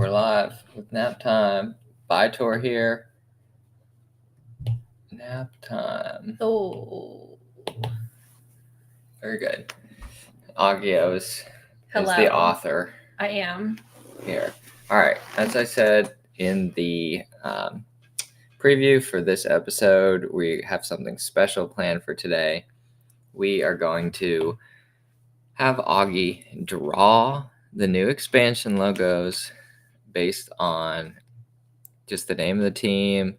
we're live with nap time. Vitor here. Nap time. Oh. Very good. Agio is Hello. the author I am. here. All right. As I said in the preview for this episode, we have something special planned for today. We are going to have Augie draw the new expansion logos based on just the name of the team,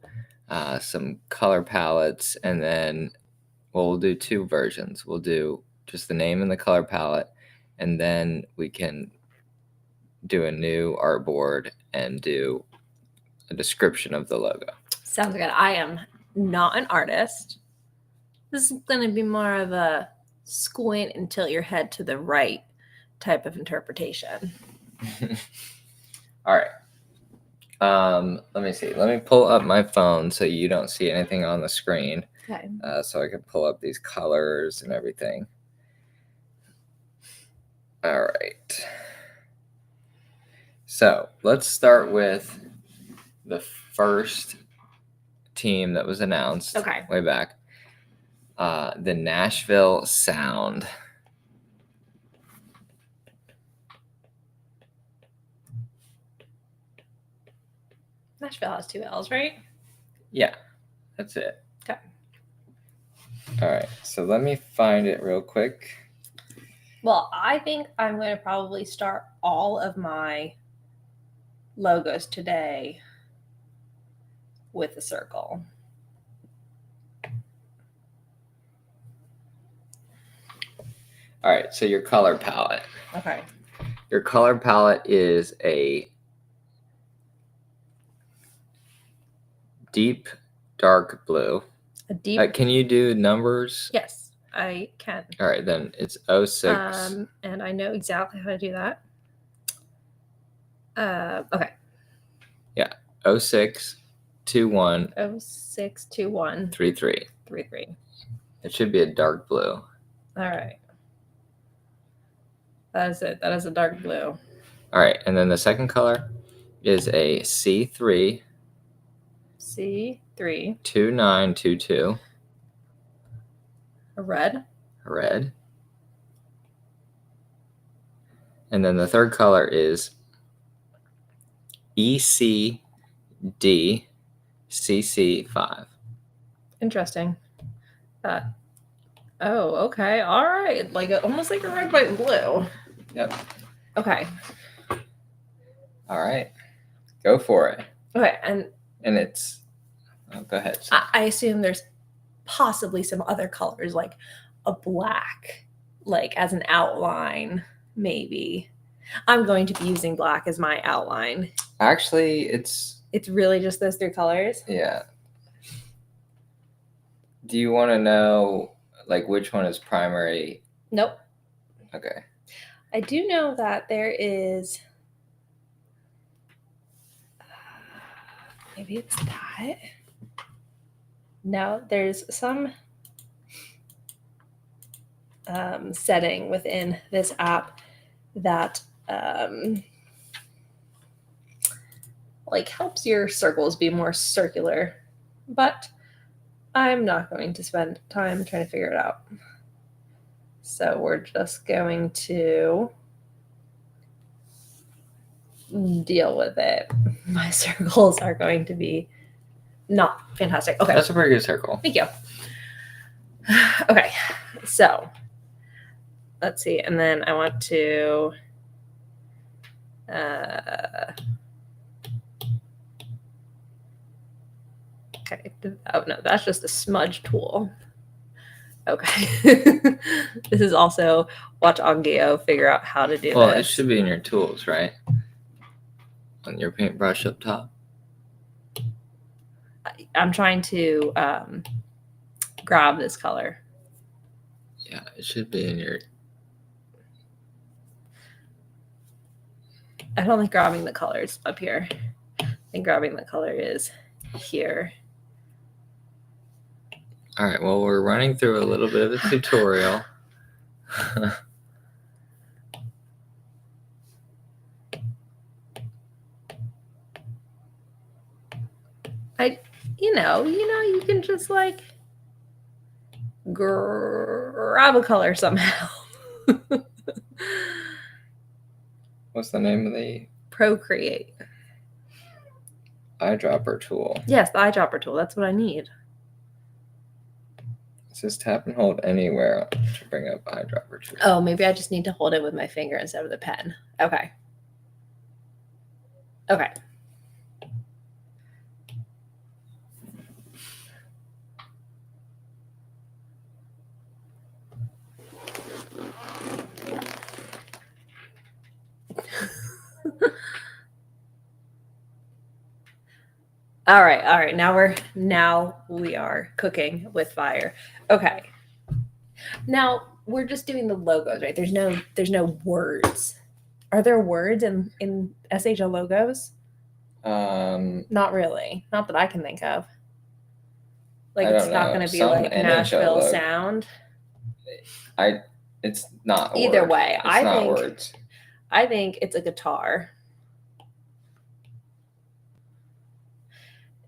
some color palettes, and then we'll do two versions. We'll do just the name and the color palette, and then we can do a new artboard and do a description of the logo. Sounds good. I am not an artist. This is going to be more of a squint and tilt your head to the right type of interpretation. All right. Let me see. Let me pull up my phone so you don't see anything on the screen. Okay. So I can pull up these colors and everything. All right. So let's start with the first team that was announced way back. The Nashville Sound. Nashville has 2 L's, right? Yeah, that's it. Okay. All right, so let me find it real quick. Well, I think I'm going to probably start all of my logos today with a circle. All right, so your color palette. Okay. Your color palette is a deep dark blue. A deep. Can you do numbers? Yes, I can. All right, then it's 06. And I know exactly how to do that. Okay. Yeah, 06 21 06 21 33. 33. It should be a dark blue. All right. That is it. That is a dark blue. All right, and then the second color is a C3. C3. 2922. A red. A red. And then the third color is ECD CC5. Interesting. Oh, okay. All right. Almost like a red, white, and blue. Yep. Okay. All right. Go for it. Okay. And it's... Oh, go ahead. I assume there's possibly some other colors, like a black, like as an outline, maybe. I'm going to be using black as my outline. Actually, it's really just those 3 colors? Yeah. Do you want to know, like, which one is primary? Nope. Okay. I do know that there is... maybe it's that. No, there's some setting within this app that helps your circles be more circular, but I'm not going to spend time trying to figure it out. So we're just going to deal with it. My circles are going to be not fantastic. Okay. That's a pretty good circle. Thank you. Okay. So let's see. And then I want to okay. Oh no, that's just a smudge tool. Okay. This is also watch Agio figure out how to do well, this. It should be in your tools, right? On your paintbrush up top. I'm trying to grab this color. Yeah, it should be in your... I don't like grabbing the colors up here. I think grabbing the color is here. All right, well, we're running through a little bit of a tutorial. You can just like grab a color somehow. What's the name of the Procreate. eyedropper tool? Yes, the eyedropper tool. That's what I need. It says tap and hold anywhere to bring up eyedropper tool. Oh, maybe I just need to hold it with my finger instead of the pen. Okay. Okay. All right. Now we are cooking with fire. Okay. Now we're just doing the logos, right? There's no words. Are there words in SHL logos? Not really. Not that I can think of. Like I it's don't not know. going to be Some like NHL Nashville logo- sound. It's not a Either word. way, It's not think words. I think it's a guitar.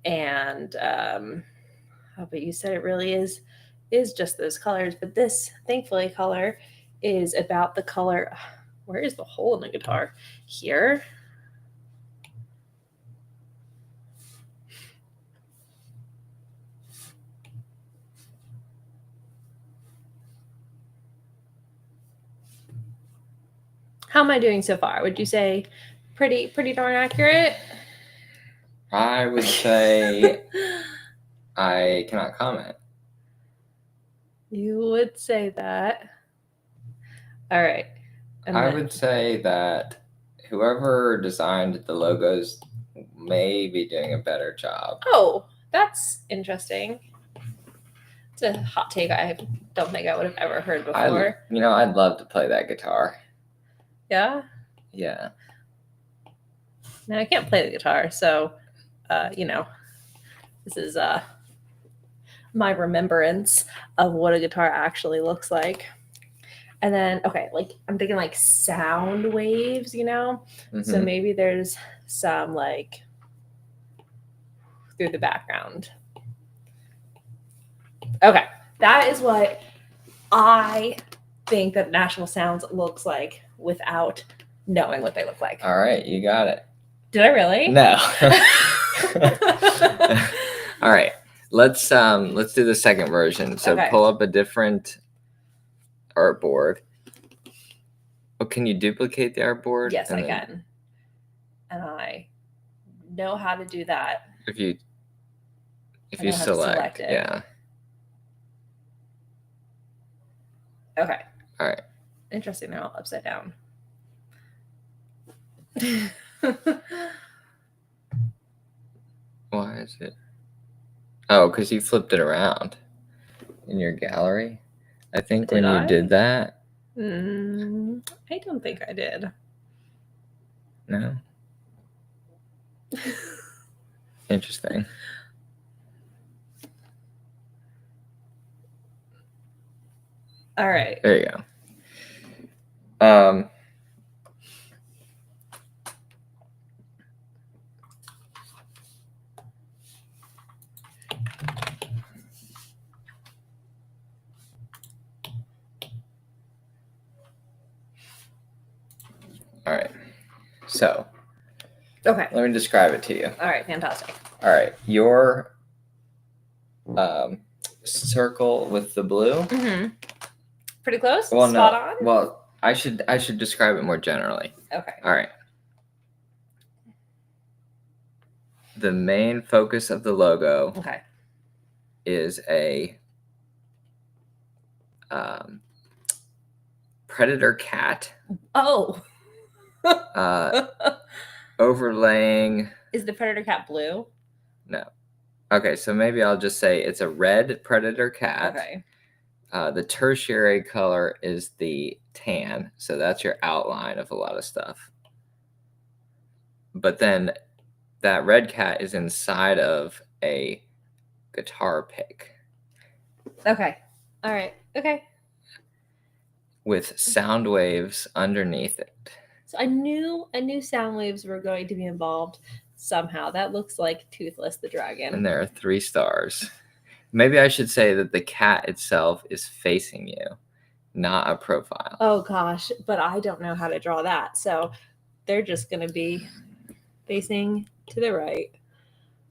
And but you said it really is just those colors. But this, thankfully, color is about the color. Where is the hole in the guitar? Here. How am I doing so far? Would you say pretty darn accurate? I would say I cannot comment. You would say that. All right. I would say that whoever designed the logos may be doing a better job. Oh, that's interesting. It's a hot take I don't think I would have ever heard before. I'd love to play that guitar. Yeah? Yeah. Now I can't play the guitar, so this is my remembrance of what a guitar actually looks like. And then like I'm thinking like sound waves, Mm-hmm. So maybe there's some like through the background. Okay, that is what I think that National Sounds looks like without knowing what they look like. All right, you got it. Did I really? No. All right. Let's do the second version. So Okay. Pull up a different artboard. Oh, can you duplicate the artboard? Yes, I can. And I know how to do that. If you I know how to select it. Yeah. Okay. All right. Interesting. They're all upside down. Why is it? Oh, because you flipped it around in your gallery. I think Did when I? you did that. I don't think I did. No. Interesting. All right. There you go. All right. So. Okay. Let me describe it to you. All right. Fantastic. All right. Your circle with the blue. Mm-hmm. Pretty close. Well, Spot no. on. Well, I should describe it more generally. Okay. All right. The main focus of the logo. Okay. Is a predator cat. Oh. Overlaying. Is the predator cat blue? No. Okay, so maybe I'll just say it's a red predator cat. Okay. The tertiary color is the tan, so that's your outline of a lot of stuff. But then that red cat is inside of a guitar pick. Okay. All right. Okay. With sound waves underneath it. So I knew sound waves were going to be involved somehow. That looks like Toothless the dragon. And there are 3 stars. Maybe I should say that the cat itself is facing you, not a profile. Oh gosh, but I don't know how to draw that. So they're just going to be facing to the right.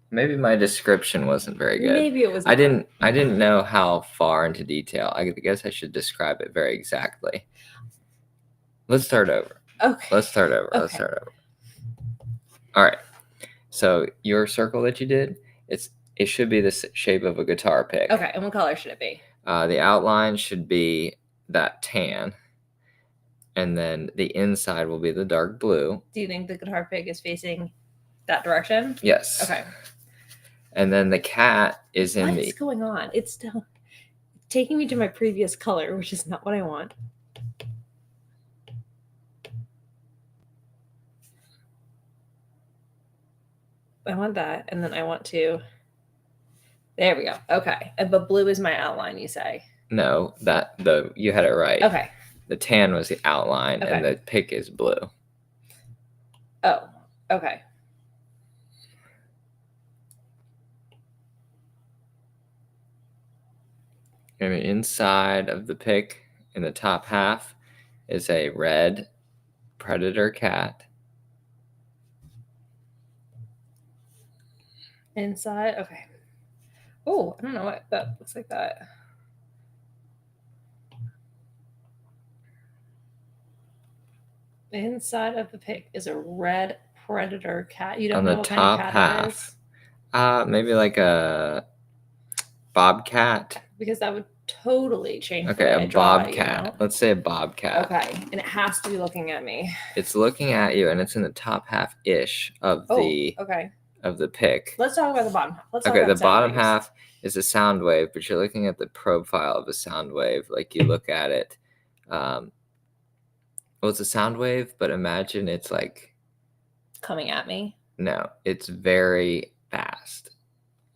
Maybe my description wasn't very good. Maybe it was. I didn't know how far into detail. I guess I should describe it very exactly. Let's start over. Okay. Let's start over. Okay. All right. So your circle that you did, it should be the shape of a guitar pick. Okay. And what color should it be? The outline should be that tan, and then the inside will be the dark blue. Do you think the guitar pick is facing that direction? Yes. Okay. And then the cat is in What's going on? It's still taking me to my previous color, which is not what I want. I want that, and then I want to. There we go. Okay, but blue is my outline. You say? No, you had it right. Okay. The tan was the outline, Okay. and the pick is blue. Oh, okay. And the inside of the pick, in the top half, is a red predator cat. Inside, okay. Oh, I don't know what that looks like. That. Inside of the pick is a red predator cat. You don't On know the what top kind of cat it is? half, maybe like a bobcat. Because that would totally change. Okay, the way a I draw, bobcat. You know? Let's say a bobcat. Okay, and it has to be looking at me. It's looking at you, and it's in the top half-ish of the Okay. of the pick. Let's talk about the bottom half. Let's talk Okay, about the bottom sound waves. half is a sound wave, but you're looking at the profile of a sound wave. Like you look at it. Well, it's a sound wave, but imagine it's like Coming at me. no, it's very fast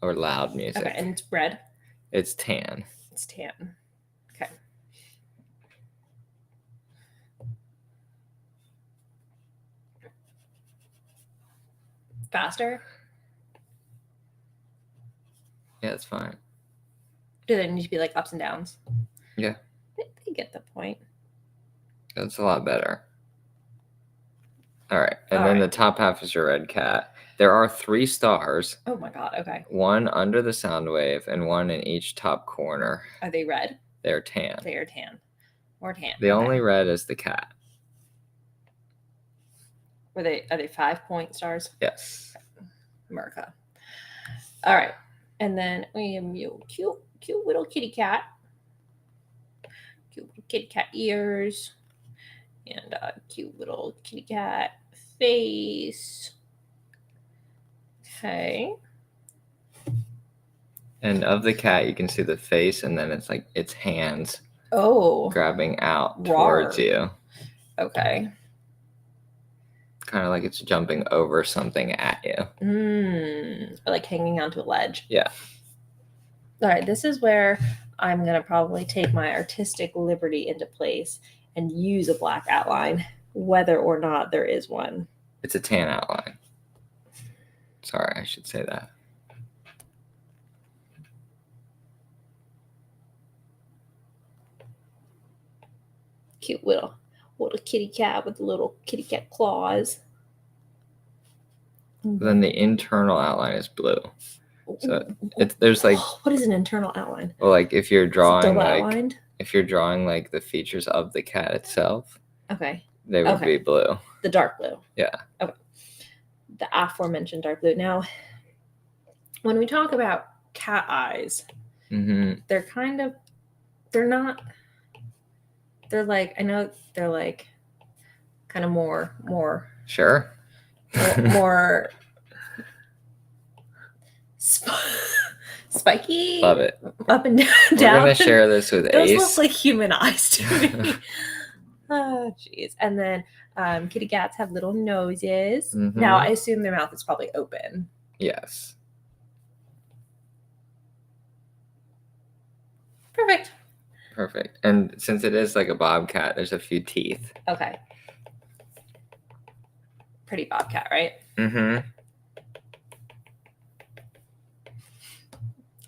or loud music. Okay, and it's red. It's tan. It's tan. Okay. Faster? Yeah, it's fine. Do they need to be like ups and downs? Yeah. They get the point. That's a lot better. All right, and then the top half is your red cat. There are 3 stars. Oh my god, okay. One under the sound wave and one in each top corner. Are they red? They're tan. They are tan. Or tan. The only red is the cat. Are they 5-point stars? Yes. America. All right. And then we have you cute little kitty cat. Cute little kitty cat ears. And cute little kitty cat face. Okay. And of the cat, you can see the face, and then it's like its hands grabbing out towards you. Okay. Kind of like it's jumping over something at you. Like hanging onto a ledge. Yeah. All right. This is where I'm going to probably take my artistic liberty into place and use a black outline, whether or not there is one. It's a tan outline. Sorry, I should say that. Cute little kitty cat with little kitty cat claws. Then the internal outline is blue. So there's like what is an internal outline? Well, like if you're drawing outlined? If you're drawing like the features of the cat itself, okay, they would be blue. The dark blue. Yeah. Okay. The aforementioned dark blue. Now, when we talk about cat eyes, they're not. They're like, I know they're like kind of more. Sure. more spiky. Love it. Up and down. We're gonna share this with Those Ace. look like human eyes to me. Oh, jeez. And then kitty cats have little noses. Now, I assume their mouth is probably open. Yes. Perfect. And since it is like a bobcat, there's a few teeth. Okay. pretty bobcat, right? Mm-hmm.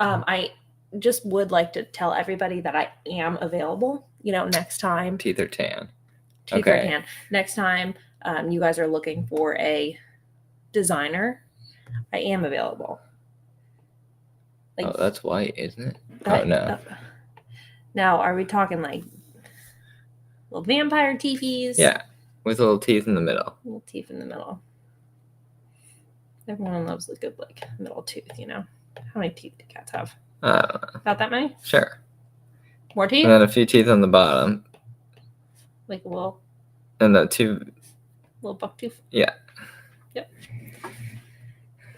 I just would like to tell everybody that I am available. Next time, Teeth are tan. teeth are Okay. tan. Next time, you guys are looking for a designer, I am available. Like, Oh, that's white, isn't it? that- Oh, no. Now, are we talking like little vampire teethies? Yeah, with little teeth in the middle. Little teeth in the middle. Everyone loves the good, like, middle tooth, How many teeth do cats have? I don't know. About that many? Sure. More teeth? And then a few teeth on the bottom. Like a little And the two. buck tooth? Yeah. Yep.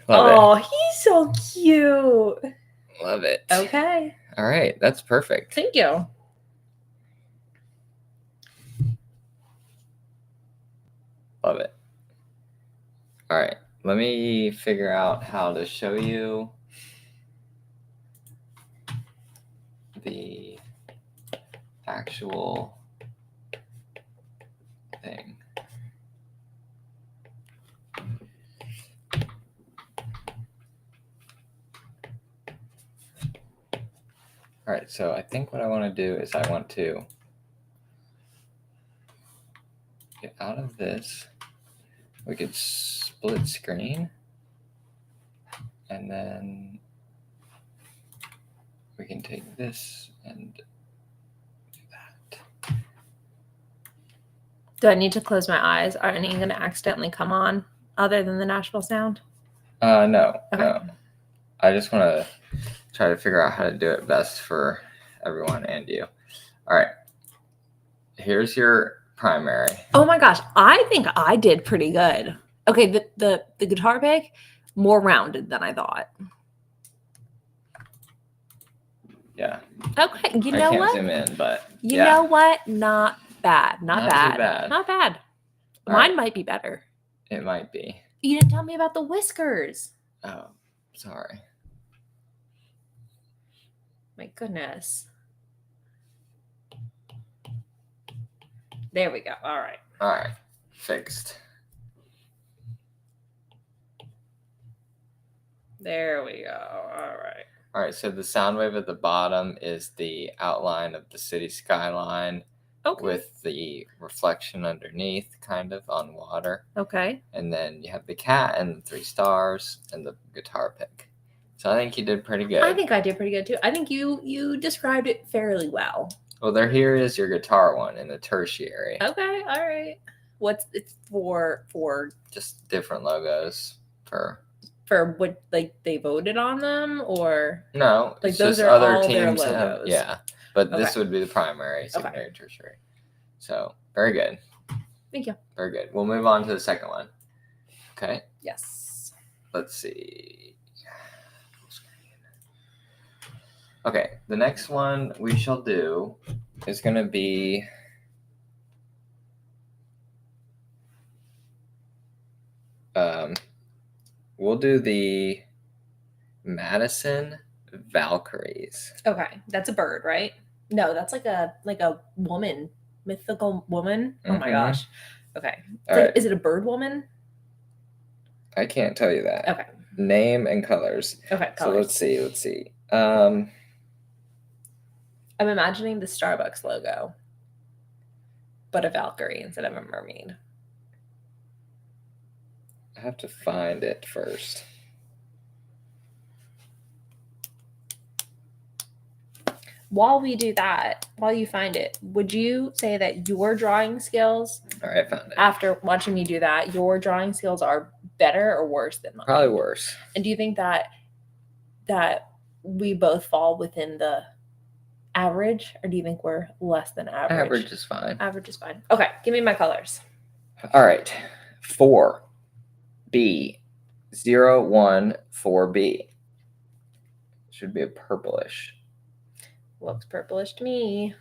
Love he's so cute. it. Love it. Okay. All right. That's perfect. Thank you. Love it. All right. Let me figure out how to show you the actual thing. All right, so I think what I want to do is I want to get out of this. We could split screen, and then we can take this and do that. Do I need to close my eyes? Are any going to accidentally come on other than the Nashville sound? No, Okay. no. I just want to try to figure out how to do it best for everyone and you. All right. Here's your primary. Oh my gosh, I think I did pretty good. Okay, the guitar pick, more rounded than I thought. Yeah. Okay, you I know can't what? zoom in, but You yeah. know what? Not bad. Not bad. Too bad. Not bad. All Mine right. might be better. It might be. You didn't tell me about the whiskers. Oh, sorry. My goodness. There we go. All right. All right. Fixed. There we go. All right. All right, so the sound wave at the bottom is the outline of the city skyline Okay. with the reflection underneath, kind of on water. Okay. And then you have the cat and the 3 stars and the guitar pick. So I think you did pretty good. I think I did pretty good too. I think you described it fairly well. Well, here is your guitar one in the tertiary. Okay. All right. What's it's for Just different logos for what, like, they voted on them, or no, like it's those just are other all their teams have, logos? yeah. But this Okay. would be the primary, secondary, tertiary. So very good. Thank you. Very good. We'll move on to the second one. Okay. Yes. Let's see. Okay, the next one we shall do is going to be we'll do the Madison Valkyries. Okay, that's a bird, right? No, that's like a woman, mythical woman. Oh my Mhm. gosh. Okay. All right. Is it a bird woman? I can't tell you that. Okay. Name and colors. Okay. So Colors. let's see. I'm imagining the Starbucks logo, but a Valkyrie instead of a mermaid. I have to find it first. While we do that, while you find it, would you say that your drawing skills, All right, I found it. after watching me do that, your drawing skills are better or worse than mine? Probably worse. And do you think that we both fall within the average, or do you think we're less than average? Average is fine. Average is fine. Okay, give me my colors. All right. 4B. 0, 1, 4B. Should be a purplish. Looks purplish to me.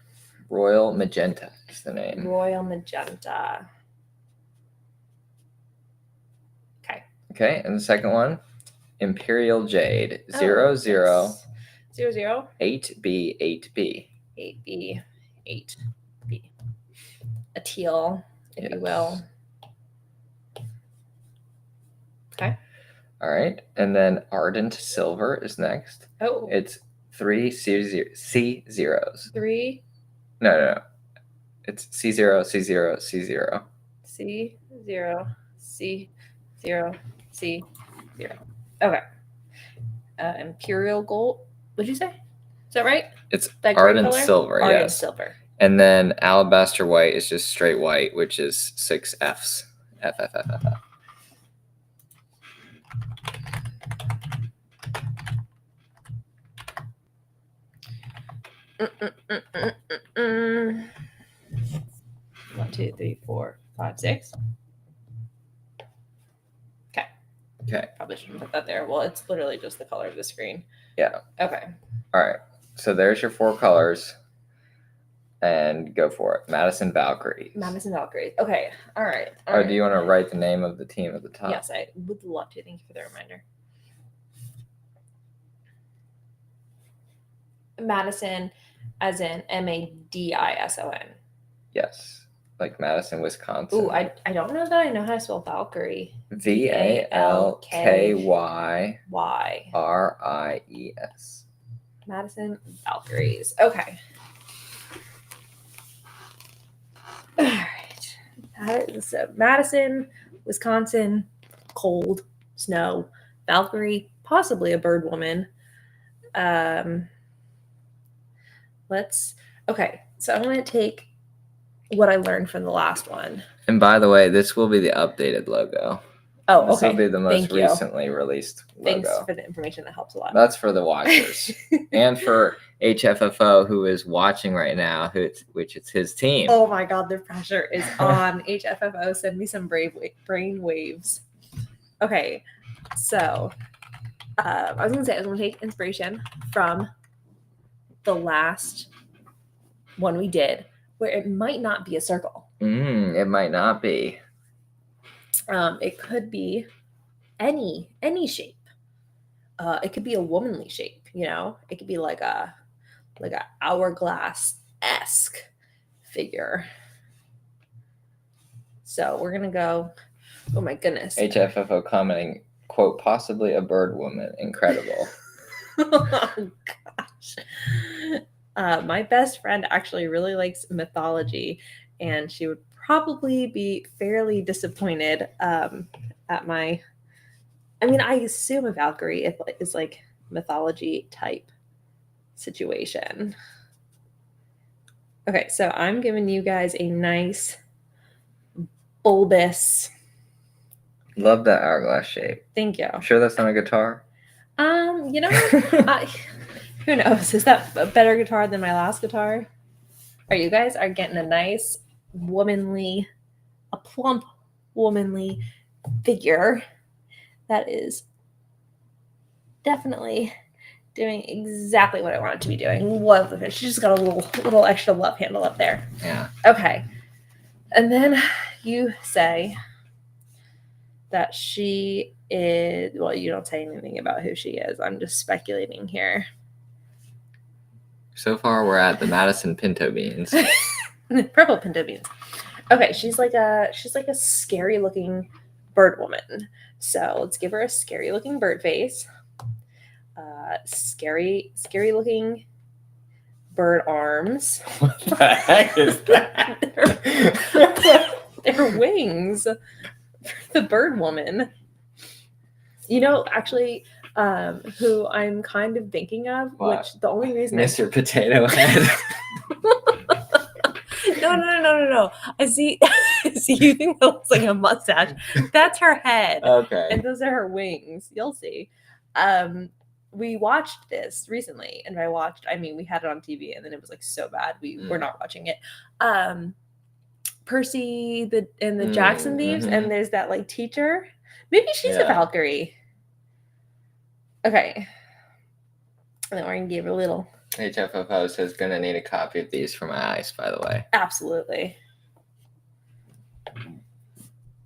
Royal Magenta is the name. Royal Magenta. Okay. Okay, and the second one, Imperial Jade. Oh, 0, 0, yes. 0, 0. 8B, 8B. 8B. 8B. A teal, if you will. Okay. All right. And then Ardent Silver is next. Oh, It's 3 C zeros. 3 No. It's C0, C0, C0. C0 C0 C0. Okay. Imperial gold. What'd you say? Is that right? It's That gray Ardent color? Silver, Ardent yes. silver. And then Alabaster White is just straight white, which is 6 Fs. F, F, F, F, F. Mm. 1, 2, 3, 4, 5, 6. Okay. Probably shouldn't put that there. Well, it's literally just the color of the screen. Yeah. Okay. All right. So there's your 4 colors. And go for it. Madison Valkyrie. Madison Valkyrie. Okay. All right. Or do you want to write the name of the team at the top? Yes, I would love to. Thank you for the reminder. Madison, as in Madison. Yes. Like Madison, Wisconsin. Ooh, I don't know that I know how to spell Valkyrie. VALKYRIES. Madison Valkyries. Okay. All right. So Madison, Wisconsin, cold, snow, Valkyrie, possibly a bird woman. Okay. So I'm going to take what I learned from the last one. And by the way, this will be the updated logo. Oh, This okay. will be the most Thank you. recently released logo. Thanks for the information. That helps a lot. That's for the watchers. And for HFFO, who is watching right now, which is his team. Oh my God, the pressure is on. HFFO, send me some brain waves. Okay, so I was going to take inspiration from the last one we did, where it might not be a circle. It might not be. It could be any shape. It could be a womanly shape, It could be like a hourglass-esque figure. So we're gonna go. Oh my goodness. HFFO commenting, quote, possibly a bird woman. Incredible. Oh gosh. My best friend actually really likes mythology, and she would probably be fairly disappointed at my. I mean, I assume a Valkyrie is like mythology type situation. Okay, so I'm giving you guys a nice bulbous. Love that hourglass shape. Thank you. I'm sure that's not a guitar. Who knows? Is that a better guitar than my last guitar? You guys are getting a nice a plump womanly figure that is definitely doing exactly what I want it to be doing. Love the fish. She just got a little extra love handle up there. Yeah. Okay. And then you say that she is, well, you don't say anything about who she is. I'm just speculating here. So far, we're at the Madison Pinto Beans. Purple Pinto Beans. Okay, she's like a scary looking bird woman. So let's give her a scary looking bird face. Scary looking bird arms. What the heck is that? They're wings for the bird woman. Actually, who I'm kind of thinking of, What? which the only reason Mr. Potato Head. No. I see you think that looks like a mustache. That's her head. Okay. And those are her wings. You'll see. We watched this recently, and we had it on TV, and then it was like so bad we were not watching it. Percy and the Jackson Thieves, and there's that like teacher. Maybe she's a Valkyrie. Okay. And then we're gonna give her a little. HFFO says gonna need a copy of these for my eyes, by the way. Absolutely.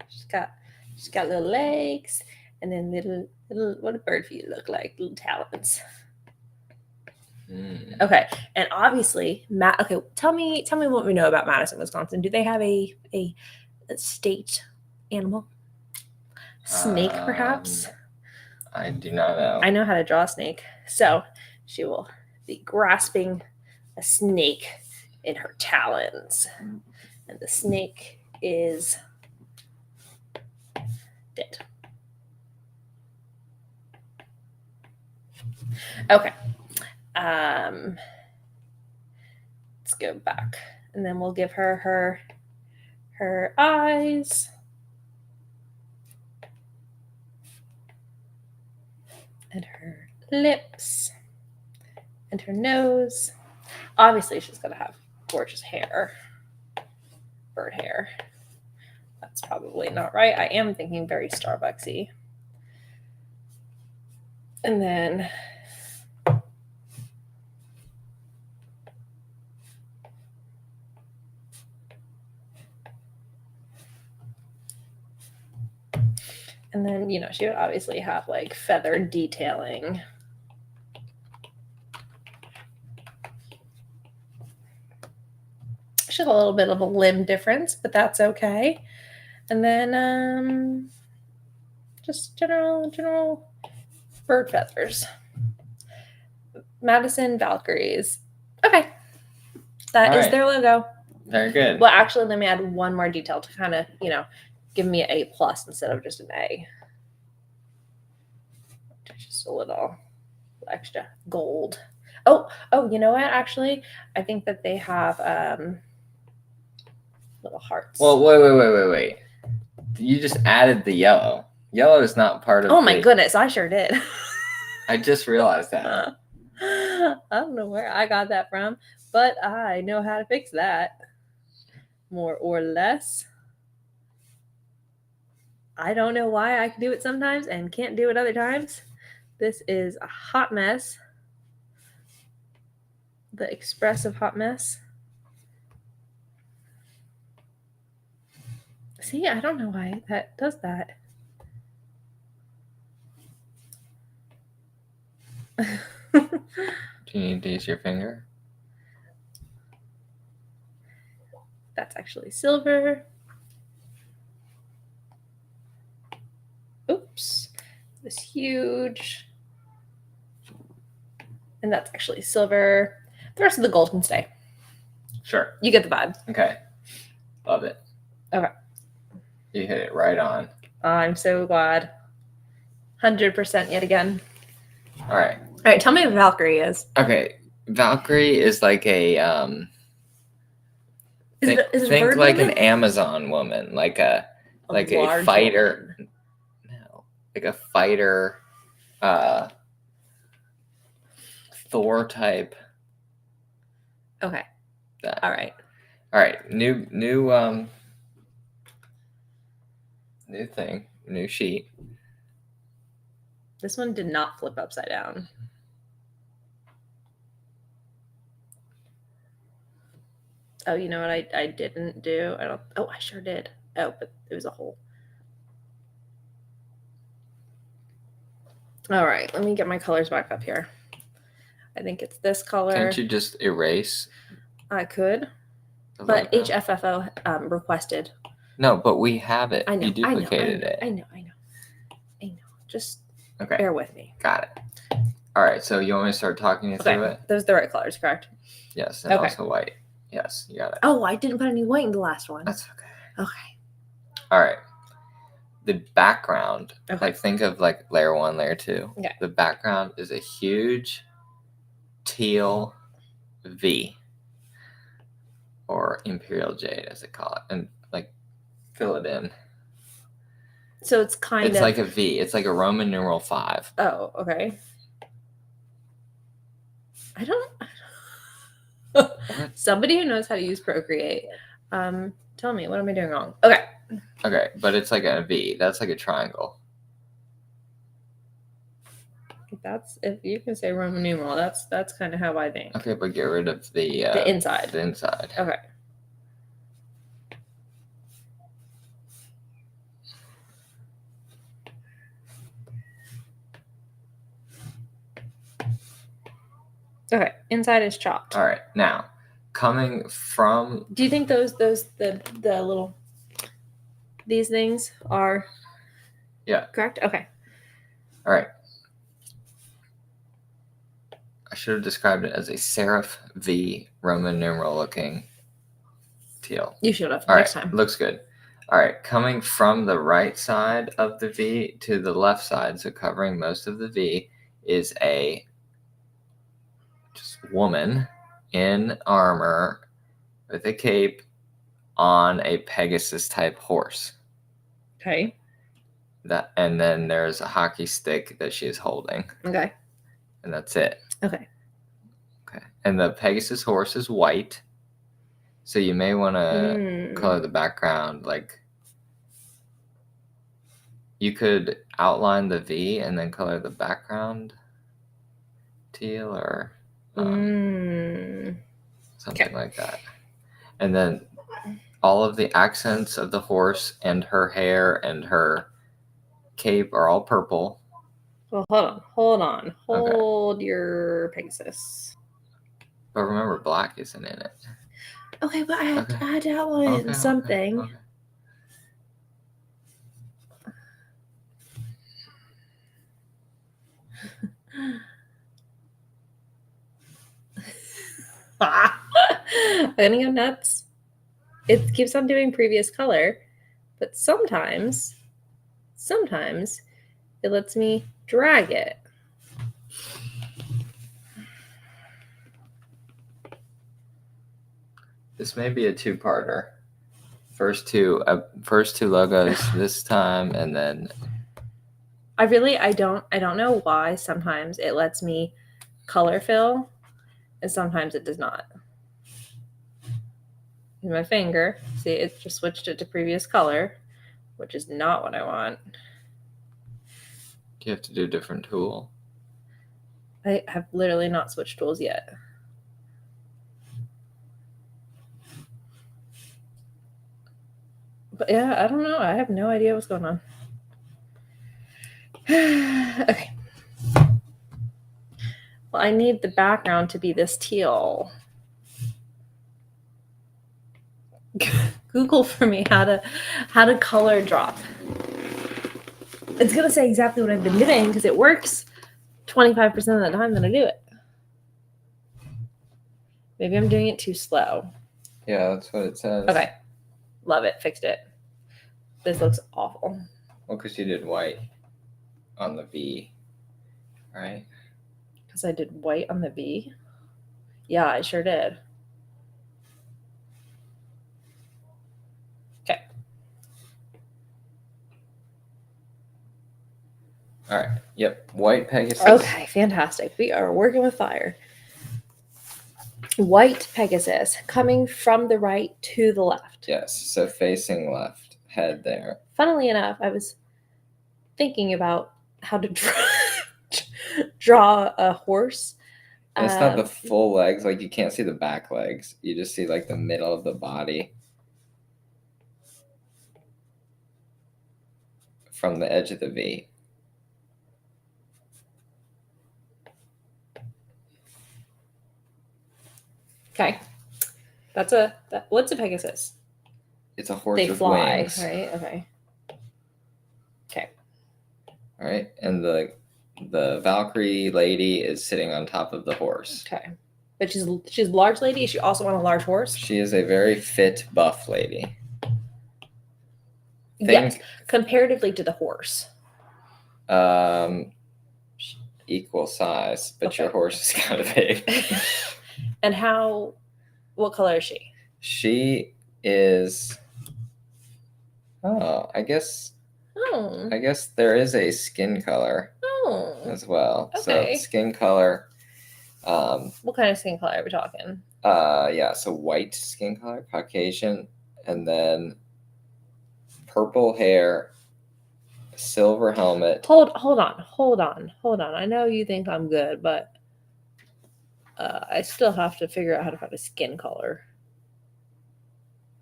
She's got little legs, and then little what a bird feet look like, little talons. Okay, and obviously, okay, tell me what we know about Madison, Wisconsin. Do they have a state animal? Snake, perhaps? I do not know. I know how to draw a snake. So she will be grasping a snake in her talons. And the snake is dead. Okay. Let's go back. And then we'll give her her eyes. And her lips. And her nose. Obviously, she's going to have gorgeous hair. Bird hair. That's probably not right. I am thinking very Starbucksy. And then she would obviously have like feather detailing. She has a little bit of a limb difference, but that's okay. And then just general bird feathers. Madison Valkyries. Okay. That is their logo. Very good. Well, actually, let me add one more detail to kind of, give me an A+ instead of just an A. Just a little extra gold. Oh, you know what? Actually, I think that they have little hearts. Well, wait. You just added the yellow. Yellow is not part of. Oh my goodness, I sure did. I just realized that. I don't know where I got that from, but I know how to fix that. More or less. I don't know why I can do it sometimes and can't do it other times. This is a hot mess. The expressive hot mess. See, I don't know why that does that. Do you need to use your finger? That's actually silver. Oops. This huge. And that's actually silver. The rest of the gold can stay. Sure. You get the vibe. Okay. Love it. Okay. You hit it right on. I'm so glad. 100% yet again. All right. All right, tell me what Valkyrie is. Okay. Valkyrie is like a Is it a think bird like woman? an Amazon woman, like a large fighter. woman. No, like a fighter, Thor type. Okay. That. All right. New thing, new sheet. This one did not flip upside down. Oh, you know what I didn't do? I sure did. Oh, but it was a hole. All right, let me get my colors back up here. I think it's this color. Can't you just erase? I could, the but logo? HFFO requested. No, but we have it. I know. You duplicated it. I know. Just Okay. bear with me. Got it. All right. So you want me to start talking you through it? Those are the right colors, correct? Yes, and also white. Yes, you got it. Oh, I didn't put any white in the last one. That's okay. Okay. All right. The background, Okay. like think of like layer 1, layer 2. Okay. The background is a huge teal V, or imperial jade as they call it, and like fill it in. So it's It's like a V. It's like a Roman numeral 5. Oh, okay. I don't. Somebody who knows how to use Procreate, tell me, what am I doing wrong? Okay. Okay, but it's like a V. That's like a triangle. If you can say Roman numeral, that's kind of how I think. Okay, but get rid of the inside. The inside. Okay. Okay, inside is chopped. All right, now coming from. Do you think the little these things are? Yeah. Correct? Okay. All right. I should have described it as a serif V Roman numeral looking teal. You should have All next right, time. looks good. All right, coming from the right side of the V to the left side, so covering most of the V, is a just woman in armor with a cape on a Pegasus type horse. Okay. And then there's a hockey stick that she is holding, Okay. and that's it. Okay. Okay. And the Pegasus horse is white, so you may want to color the background. Like, you could outline the V and then color the background teal or something like that. And then all of the accents of the horse and her hair and her cape are all purple. Well, hold on. Hold your Pegasus. But remember, black isn't in it. Okay, but I had to outline something. Okay. I'm gonna go nuts. It keeps on doing previous color, but sometimes it lets me drag it. This may be a two-parter. First two logos this time, and then I don't know why sometimes it lets me color fill and sometimes it does not. In my finger, see, it just switched it to previous color, which is not what I want. You have to do a different tool. I have literally not switched tools yet. But yeah, I don't know. I have no idea what's going on. Okay. Well, I need the background to be this teal. Google for me how to color drop. It's gonna say exactly what I've been doing because it works 25% of the time that I do it. Maybe I'm doing it too slow. Yeah, that's what it says. Okay. Love it. Fixed it. This looks awful. Well, because you did white on the V, right? Because I did white on the V? Yeah, I sure did. Okay. All right. Yep. White Pegasus. Okay, fantastic. We are working with fire. White Pegasus coming from the right to the left. Yes. So facing left, head there. Funnily enough, I was thinking about how to draw a horse. And it's not the full legs. Like, you can't see the back legs. You just see like the middle of the body from the edge of the V. Okay. What's a Pegasus? It's a horse They with fly, wings. right? Okay. Okay. All right. And the Valkyrie lady is sitting on top of the horse. Okay. But she's a large lady. Is she also on a large horse? She is a very fit, buff lady. Yes, comparatively to the horse. Equal size, but Okay. your horse is kind of big. And what color is she? She is. Oh, I guess there is a skin color as well. Okay. So skin color. What kind of skin color are we talking? Yeah, so white skin color, Caucasian, and then purple hair, silver helmet. Hold on. I know you think I'm good, but I still have to figure out how to find a skin color.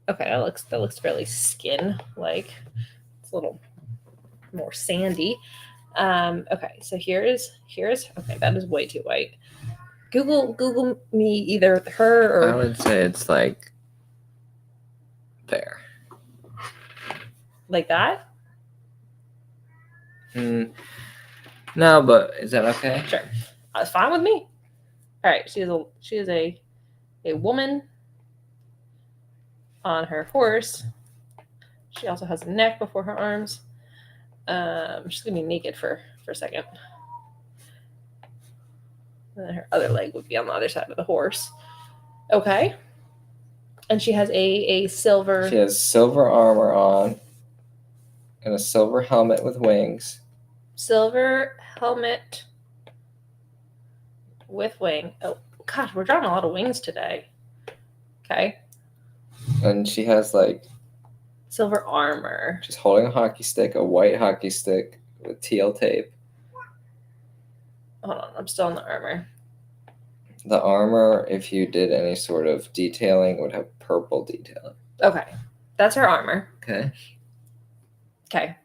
Okay, that looks fairly skin-like. It's a little more sandy. Okay, so here's okay, that is way too white. Google me either her or I would say it's like there. like that. No, but is that okay? Sure. That's fine with me. All right. She is a woman on her horse. She also has a neck before her arms. She's gonna be naked for a second. And then her other leg would be on the other side of the horse. Okay. And she has a silver. She has silver armor on and a silver helmet with wings. Silver helmet with wing. Oh, God, we're drawing a lot of wings today. Okay. And she has like silver armor. She's holding a hockey stick, a white hockey stick with teal tape. Hold on, I'm still in the armor. The armor, if you did any sort of detailing, would have purple detailing. Okay. That's her armor. Okay. Okay.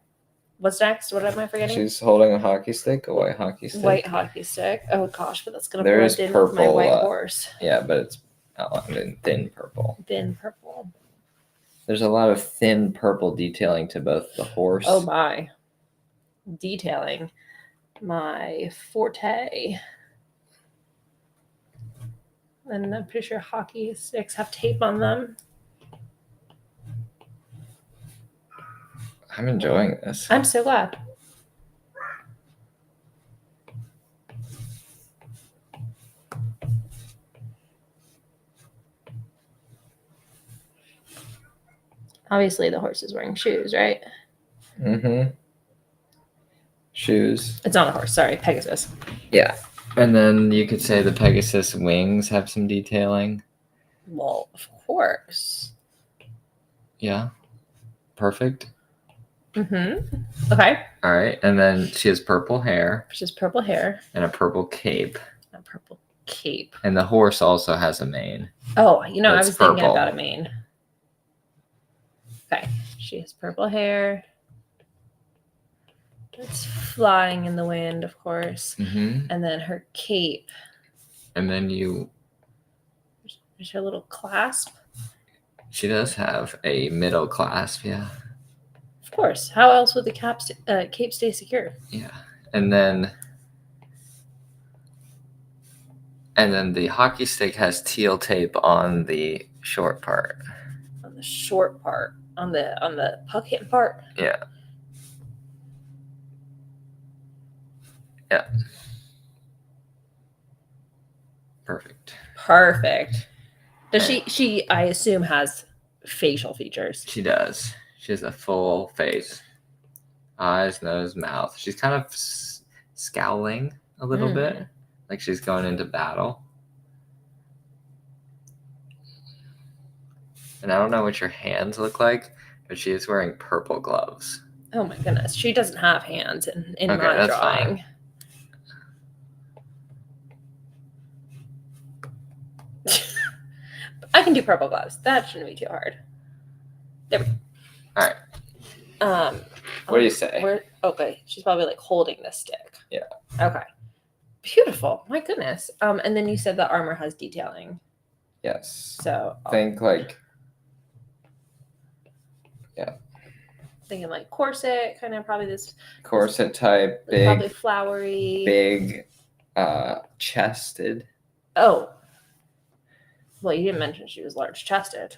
What's next? What am I forgetting? She's holding a hockey stick, a white hockey stick. White hockey stick. Oh gosh, but that's gonna There blend is in with my purple, white horse. Yeah, but it's outlined in thin purple. Thin purple. There's a lot of thin purple detailing to both the horse. Oh my. Detailing. My forte. And I'm pretty sure hockey sticks have tape on them. I'm enjoying this. I'm so glad. Obviously, the horse is wearing shoes, right? Mm-hmm. Shoes. It's not a horse. Sorry, Pegasus. Yeah. And then you could say the Pegasus wings have some detailing. Well, of course. Yeah. Perfect. Mm-hmm. Okay. All right. And then she has purple hair. Which is purple hair. And a purple cape. A purple cape. And the horse also has a mane. Oh, I was thinking purple. about a mane. Okay. She has purple hair. It's flying in the wind, of course. Mm-hmm. And then her cape. And then There's her little clasp. She does have a middle clasp, yeah. Of course. How else would the cape stay secure? Yeah. And then the hockey stick has teal tape on the short part. On the short part. On the puck hitting part. Yeah. Yeah. Perfect. Does she I assume has facial features? She does. She has a full face. Eyes, nose, mouth. She's kind of scowling a little bit. Like she's going into battle. And I don't know what your hands look like, but she is wearing purple gloves. Oh my goodness. She doesn't have hands in Okay, my that's drawing. fine. I can do purple gloves. That shouldn't be too hard. There we go. All right. What do you say? Okay. She's probably like holding the stick. Yeah. Okay. Beautiful. My goodness. And then you said the armor has detailing. Yes. So Think like, thinking like corset, kind of probably this corset type, probably big, flowery. big, chested. Oh. Well, you didn't mention she was large chested.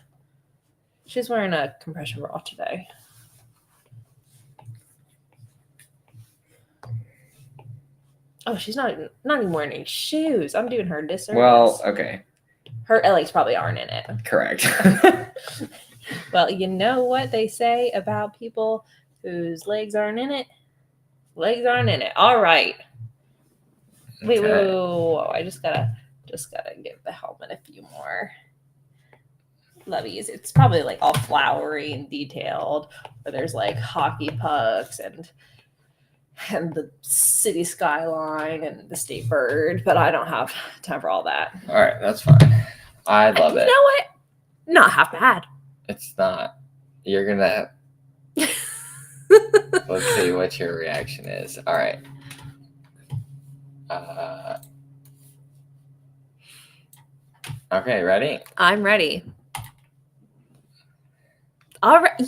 She's wearing a compression bra today. Oh, she's not even wearing any shoes. I'm doing her a disservice. Well, okay. Her legs probably aren't in it. Correct. Well, you know what they say about people whose legs aren't in it? Legs aren't in it. All right. Wait. Whoa. I just gotta give the helmet a few more loveys. It's probably like all flowery and detailed, where there's like hockey pucks and the city skyline and the state bird, but I don't have time for all that. All right, that's fine. I love it. You know what? Not half bad. It's not. You're gonna. Let's see what your reaction is. All right. Okay, ready? I'm ready. All right,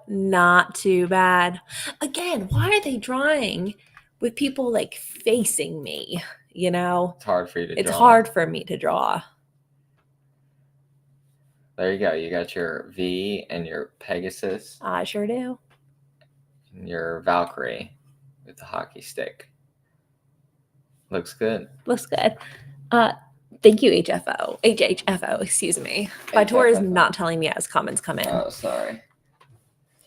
not too bad. Again, why are they drawing with people like facing me? It's hard for you to It's draw. hard for me to draw. There you go. You got your V and your Pegasus I sure do. and your Valkyrie with the hockey stick. Looks good. Looks good. Thank you, HHFO, excuse me. Vitor is HFFO. not telling me as comments come in. Oh, sorry.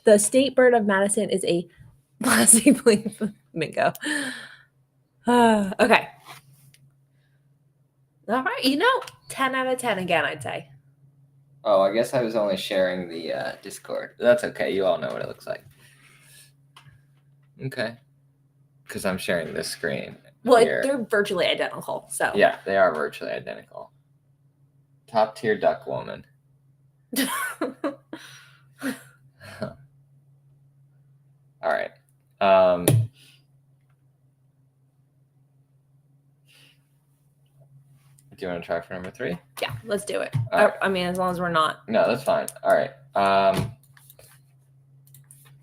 The state bird of Madison is a plastic flamingo. Okay. All right. 10 out of 10 again, I'd say. Oh, I guess I was only sharing the Discord. That's okay. You all know what it looks like. Okay. Because I'm sharing this screen. Well, here. they're virtually identical. So Yeah, they are virtually identical. Top tier duck woman. All right. Do you want to try for number 3? Yeah, let's do it. All right. I mean, as long as we're not. No, that's fine. All right. All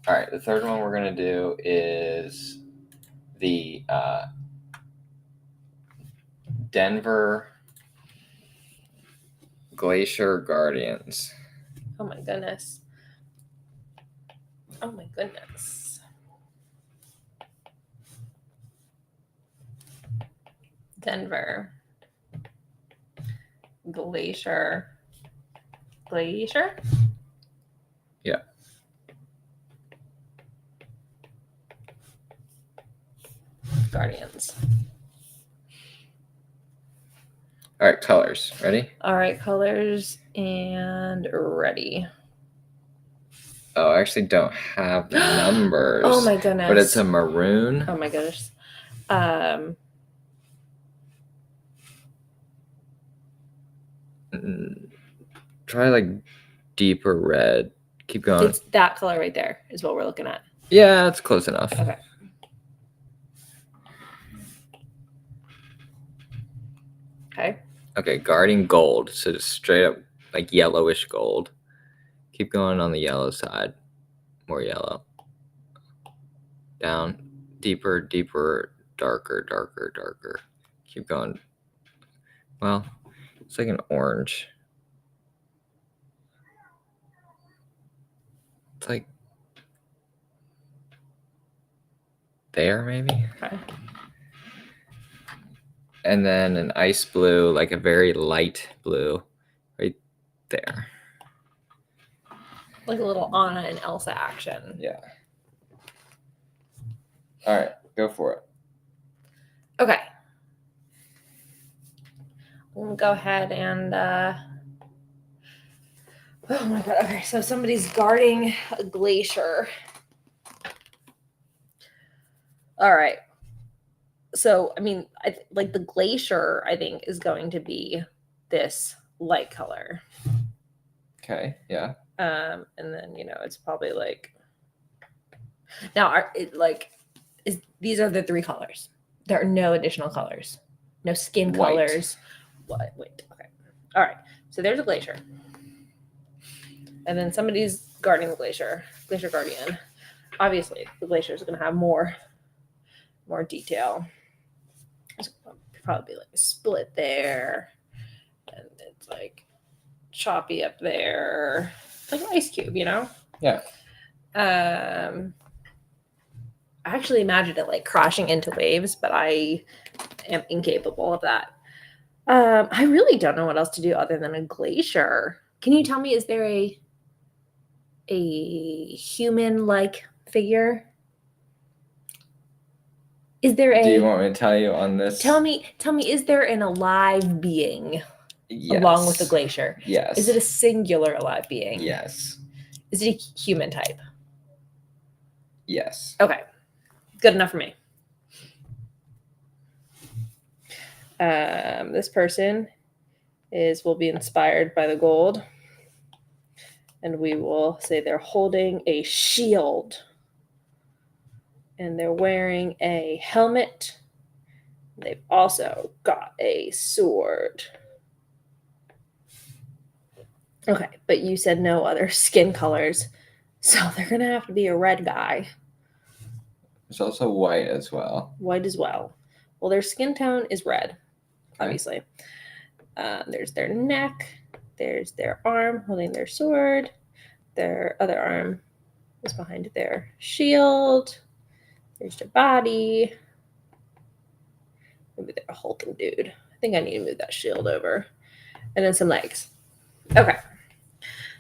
right. The third one we're gonna do is the Denver Glacier Guardians. Oh my goodness. Oh my goodness. Denver Glacier. Yeah. Guardians. All right, colors. Ready? All right, colors and ready. Oh, I actually don't have the numbers. Oh my goodness. But it's a maroon. Oh my goodness. Try like deeper red. Keep going. It's that color right there is what we're looking at. Yeah, it's close enough. Okay. Okay. Okay, guarding gold. So just straight up like yellowish gold. Keep going on the yellow side. More yellow. Down. Deeper, deeper, darker, darker, darker. Keep going. Well, it's like an orange. It's like there, maybe? Okay. And then an ice blue, like a very light blue, right there. Like a little Anna and Elsa action. Yeah. All right, go for it. Okay. We'll go ahead and oh my god. Okay, so somebody's guarding a glacier. All right. So, I mean, like the glacier, I think, is going to be this light color. Okay, yeah. And then, it's probably like now these are the 3 colors. There are no additional colors. No skin White. colors. What? Wait. Okay. All right. So there's a glacier. And then somebody's guarding the glacier guardian. Obviously, the glacier is going to have more detail. There's probably like a split there. And it's like choppy up there. It's like an ice cube, Yeah. I actually imagined it like crashing into waves, but I am incapable of that. I really don't know what else to do other than a glacier. Can you tell me, is there a human-like figure? Is there Do you want me to tell you on this? Tell me, is there an alive being along with the glacier? Yes. Is it a singular alive being? Yes. Is it a human type? Yes. Okay. Good enough for me. This person will be inspired by the gold. And we will say they're holding a shield. And they're wearing a helmet. They've also got a sword. Okay, but you said no other skin colors. So they're going to have to be a red guy. There's also white as well. White as well. Well, their skin tone is red, Okay. obviously. There's their neck. There's their arm holding their sword. Their other arm is behind their shield. There's their body. Maybe they're a hulking dude. I think I need to move that shield over. And then some legs. Okay.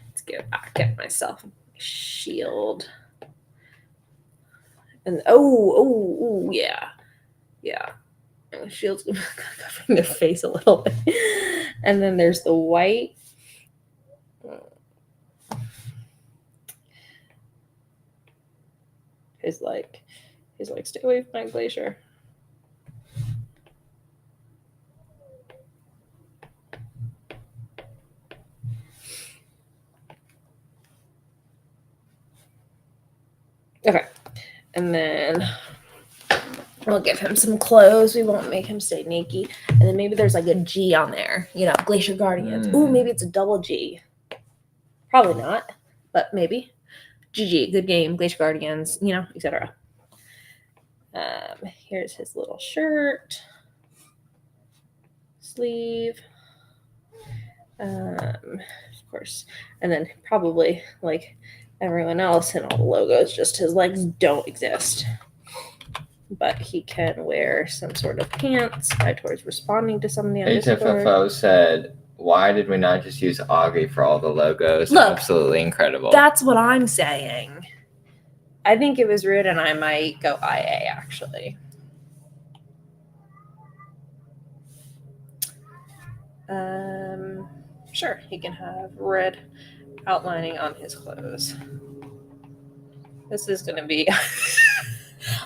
Let's get back at myself. Shield. And oh, yeah. Yeah. And the shield's covering their face a little bit. And then there's the white. He's like, stay away from my glacier. Okay. And then we'll give him some clothes. We won't make him stay naked. And then maybe there's like a G on there. You know, Glacier Guardians. Ooh, maybe it's a double G. Probably not, but maybe. GG, good game, Glacier Guardians, you know, etc. Here's his little shirt. Sleeve. Of course. And then probably like everyone else in all the logos, just his legs don't exist. But he can wear some sort of pants towards responding to something on Discord. HFFO said, why did we not just use Augie for all the logos? Look, absolutely incredible. That's what I'm saying. I think it was rude, and I might go IA, actually. Sure, he can have red outlining on his clothes. This is going to be...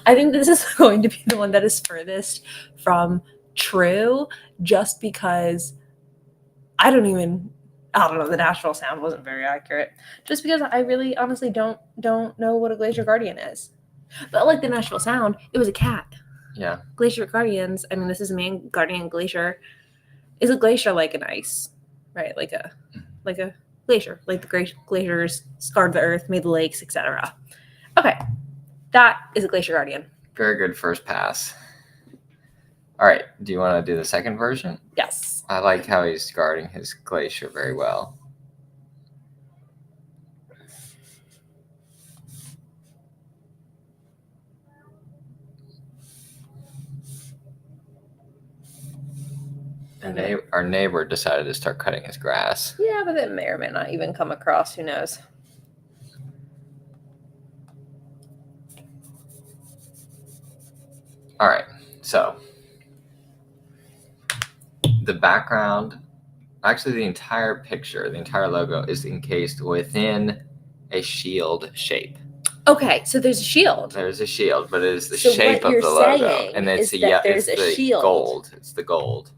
I think this is going to be the one that is furthest from true, just because I don't know, the natural sound wasn't very accurate. Just because I really honestly don't know what a Glacier Guardian is. But like the natural sound, it was a cat. Yeah. Glacier Guardians, I mean, this is a main guardian glacier. Is a glacier like an ice, right? Like a glacier. Like the glaciers scarred the earth, made the lakes, etc. Okay. That is a Glacier Guardian. Very good first pass. All right. Do you want to do the second version? Yes. I like how he's guarding his glacier very well. And our neighbor decided to start cutting his grass. Yeah, but it may or may not even come across. Who knows? All right. So the background, actually the entire picture, the entire logo is encased within a shield shape. Okay, so there's a shield. There's a shield, but it is the shape of the logo. And it's the shield. Gold. It's the gold.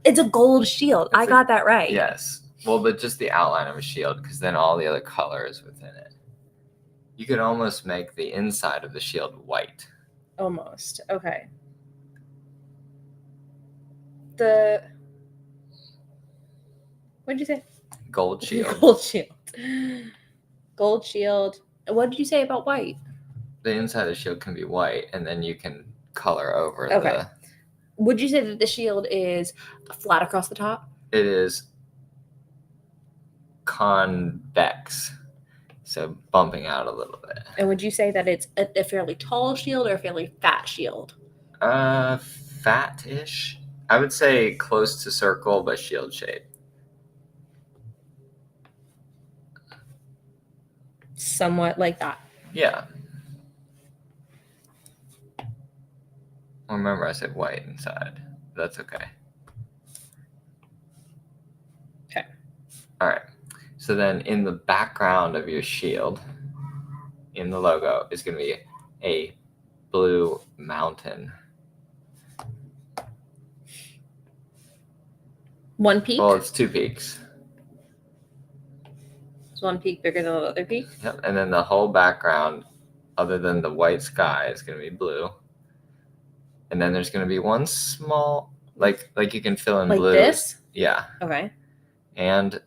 It's a gold shield. I got that right. Yes. Well, but just the outline of a shield, because then all the other color is within it. You could almost make the inside of the shield white. Almost. Okay. What'd you say? Gold shield. Gold shield. Gold shield. What did you say about white? The inside of the shield can be white, and then you can color over the... Would you say that the shield is flat across the top? It is convex, so bumping out a little bit. And would you say that it's a fairly tall shield or a fairly fat shield? Fat-ish. I would say close to circle, but shield shape. Somewhat like that. Yeah. Remember, I said white inside. That's okay. Okay. All right. So then in the background of your shield, in the logo, is going to be a blue mountain. One peak? Well, it's two peaks. Is one peak bigger than the other peak? Yep. And then the whole background, other than the white sky, is going to be blue. And then there's going to be one small, like you can fill in like blue. Like this? Yeah. Okay. And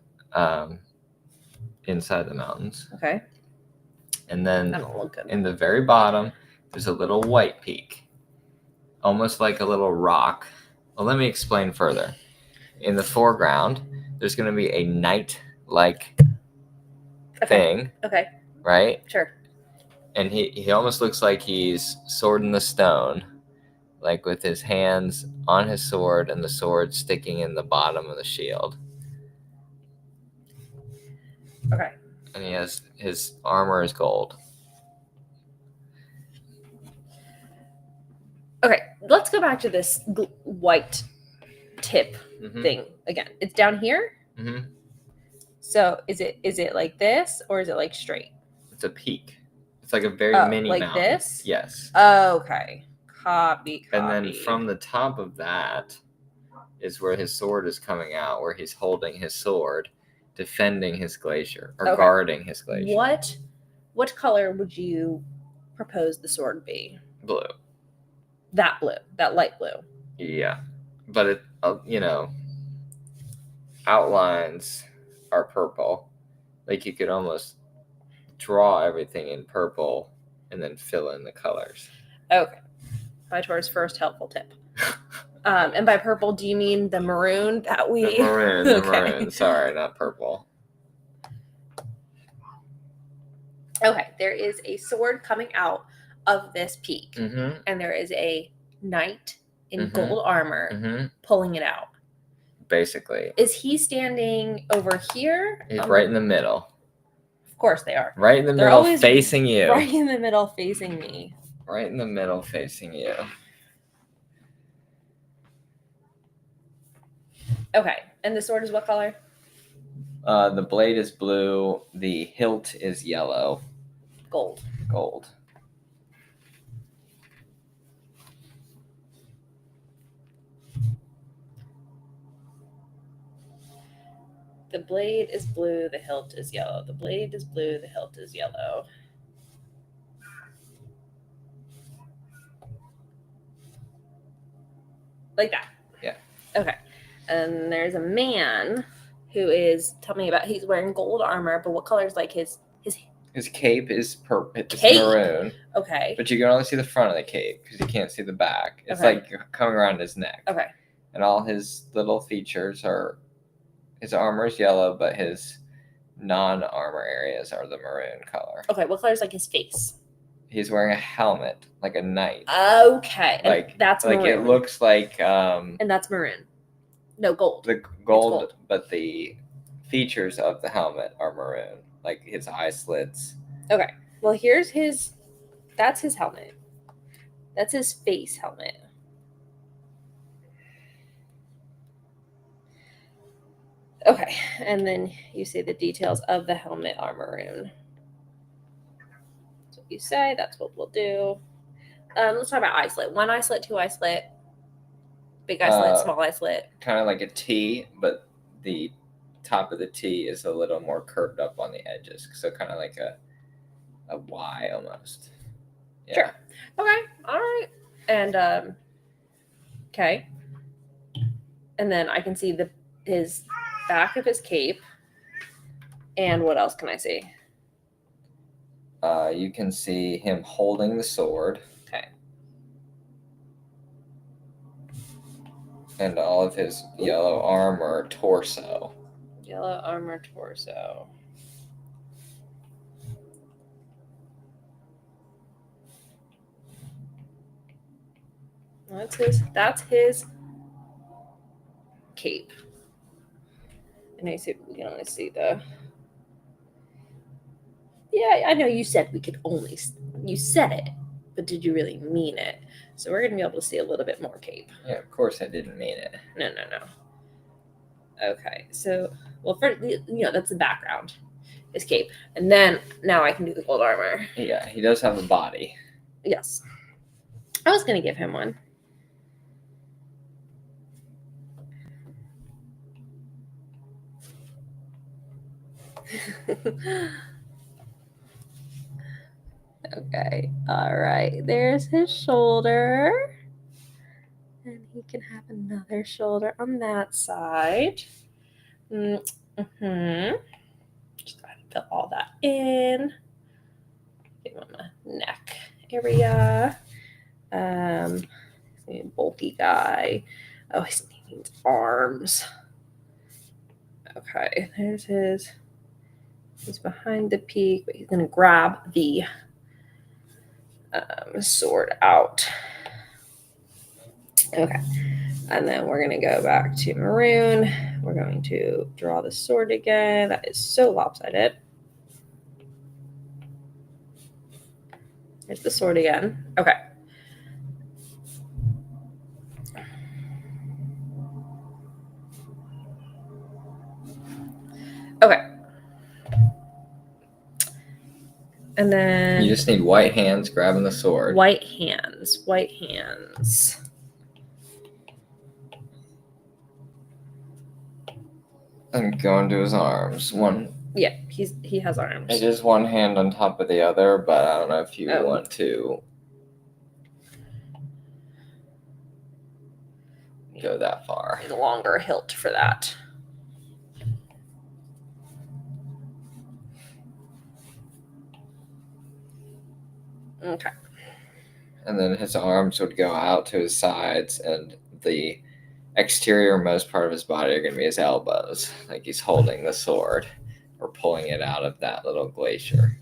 inside the mountains. Okay. And then That don't look good. in the very bottom, there's a little white peak, almost like a little rock. Well, let me explain further. In the foreground, there's going to be a knight-like thing, Okay. right? Sure. And he almost looks like he's sword in the stone, like with his hands on his sword and the sword sticking in the bottom of the shield. Okay. And he has his armor is gold. Okay. Let's go back to this white tip Mm-hmm. thing again. It's down here. Mm-hmm. So is it like this or is it like straight? It's a peak. It's like a very mini like mountain. this? Yes. Okay. Copy. And then from the top of that is where his sword is coming out, where he's holding his sword, defending his glacier or guarding his glacier. What color would you propose the sword be? Blue. That blue, that light blue. Yeah, but it outlines are purple. Like you could almost draw everything in purple and then fill in the colors. Okay. Vitor's first helpful tip. And by purple, do you mean the maroon that we? The maroon. Okay. Maroon. Sorry, not purple. Okay, there is a sword coming out of this peak, Mm-hmm. and there is a knight in Mhm. gold armor Mm-hmm. pulling it out. Basically, Is he standing over here? he's right in the middle. Of course they are. Right in the They're middle, always facing you. Right in the middle, facing me. Right in the middle, facing you. Okay, and the sword is what color? The blade is blue. The hilt is yellow. Gold. Gold. The blade is blue, the hilt is yellow. The blade is blue, the hilt is yellow. Like that. Yeah. Okay. And there's a man who is, tell me about, he's wearing gold armor, but what color is like his His cape is it's Cape? maroon, okay. but you can only see the front of the cape because you can't see the back. It's Okay. like coming around his neck. Okay. And all his little features are, his armor is yellow, but his non-armor areas are the maroon color. Okay, what color is like his face? He's wearing a helmet, like a knight. Okay. And Like that's like maroon. it looks like And that's maroon. No, gold. the gold, gold. but the features of the helmet are maroon, like his eye slits. Okay. Well, that's his helmet. That's his face helmet. Okay. And then you say the details of the helmet are maroon. That's what you say. That's what we'll do. Let's talk about eye slit. One eye slit, two eye slit, big eye slit, small eye slit. Kind of like a T, but the top of the T is a little more curved up on the edges, so kind of like a Y almost. Yeah. Sure. Okay. All right. And okay. And then I can see his back of his cape. And what else can I see? You can see him holding the sword. Okay. And all of his yellow armor torso. Yellow armor torso. That's his cape. And I see we can only see Yeah, I know you said you said it, but did you really mean it? So we're gonna be able to see a little bit more cape. Yeah, of course I didn't mean it. No. Okay, so first, that's the background, his cape, and then now I can do the gold armor. Yeah, he does have a body. Yes, I was gonna give him one. Okay, all right. There's his shoulder, and he can have another shoulder on that side. Just gotta fill all that in. Give him a neck area. He's a bulky guy. Oh, he needs arms. Okay, there's his. He's behind the peak, but he's gonna grab the sword out. Okay, and then we're gonna go back to maroon. We're going to draw the sword again. That is so lopsided. There's the sword again. Okay. Okay. And then You just need white hands grabbing the sword. white hands. White hands. And go into his arms. Yeah, he has arms. It is one hand on top of the other, but I don't know if you Oh. want to go that far. Need a longer hilt for that. Okay. And then his arms would go out to his sides, and the exterior most part of his body are going to be his elbows, like he's holding the sword or pulling it out of that little glacier,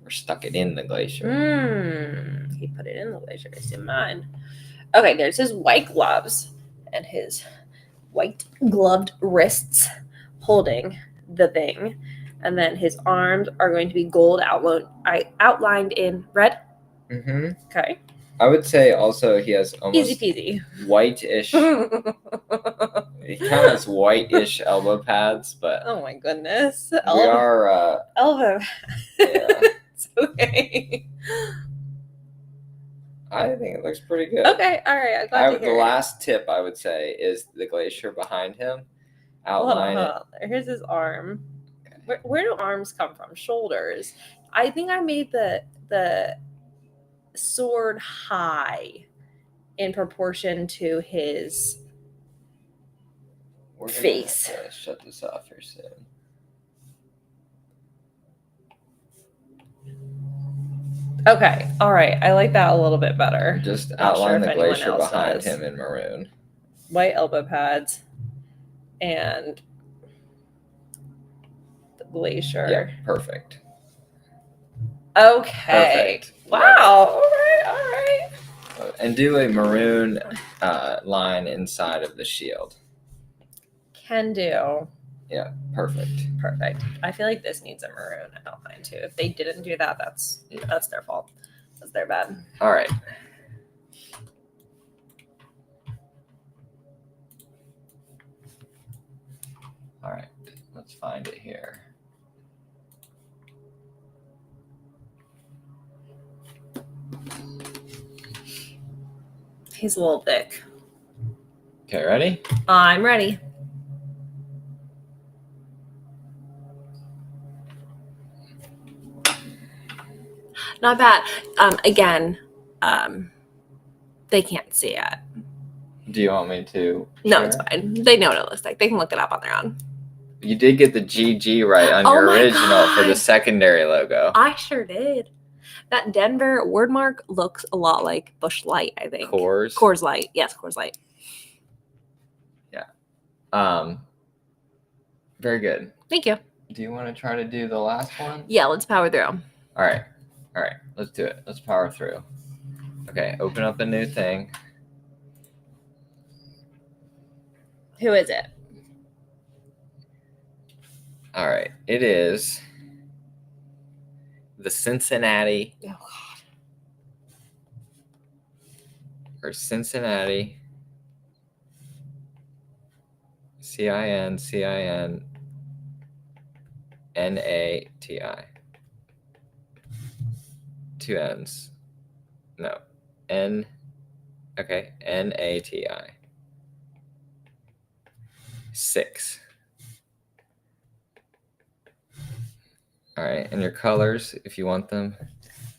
or stuck it in the glacier. He put it in the glacier. It's in mine. Okay, there's his white gloves and his white gloved wrists holding the thing. And then his arms are going to be gold outlined in red. Mm-hmm. Okay. I would say also he has almost Easy whitish. peasy. He kind of has whitish elbow pads, but Oh my goodness. we are. Elbow. Yeah, It's okay. I think it looks pretty good. Okay, all right. I'm glad to The hear it. last tip I would say is the glacier behind him. Outline it. Hold on. Here's his arm. Okay. Where do arms come from? Shoulders. I think I made the sword high in proportion to his We're gonna face. have to shut this off here soon. Okay, all right. I like that a little bit better. Just Not outline sure the if anyone glacier else behind does. him in maroon. White elbow pads and the glacier. Yeah, perfect. Okay. Perfect. Wow. All right. And do a maroon line inside of the shield. Can do. Yeah, perfect. Perfect. I feel like this needs a maroon outline too. If they didn't do that, that's their fault. That's their bad. All right. All right. Let's find it here. He's a little thick. Okay, ready? I'm ready. Not bad. Again, they can't see it. Do you want me to? No, share? it's fine. They know what it looks like. They can look it up on their own. You did get the GG right on Oh your my original for the God. secondary logo. I sure did. That Denver word mark looks a lot like Busch Light, I think. Coors. Coors Light. Yes, Coors Light. Very good. Thank you. Do you want to try to do the last one? Yeah, let's power through. All right. Let's do it. Let's power through. Okay, open up a new thing. Who is it? All right, it is the Cincinnati Oh, God. or Cincinnati CINNATI. Two N's. No. N. Okay. NATI. 6. All right. And your colors, if you want them,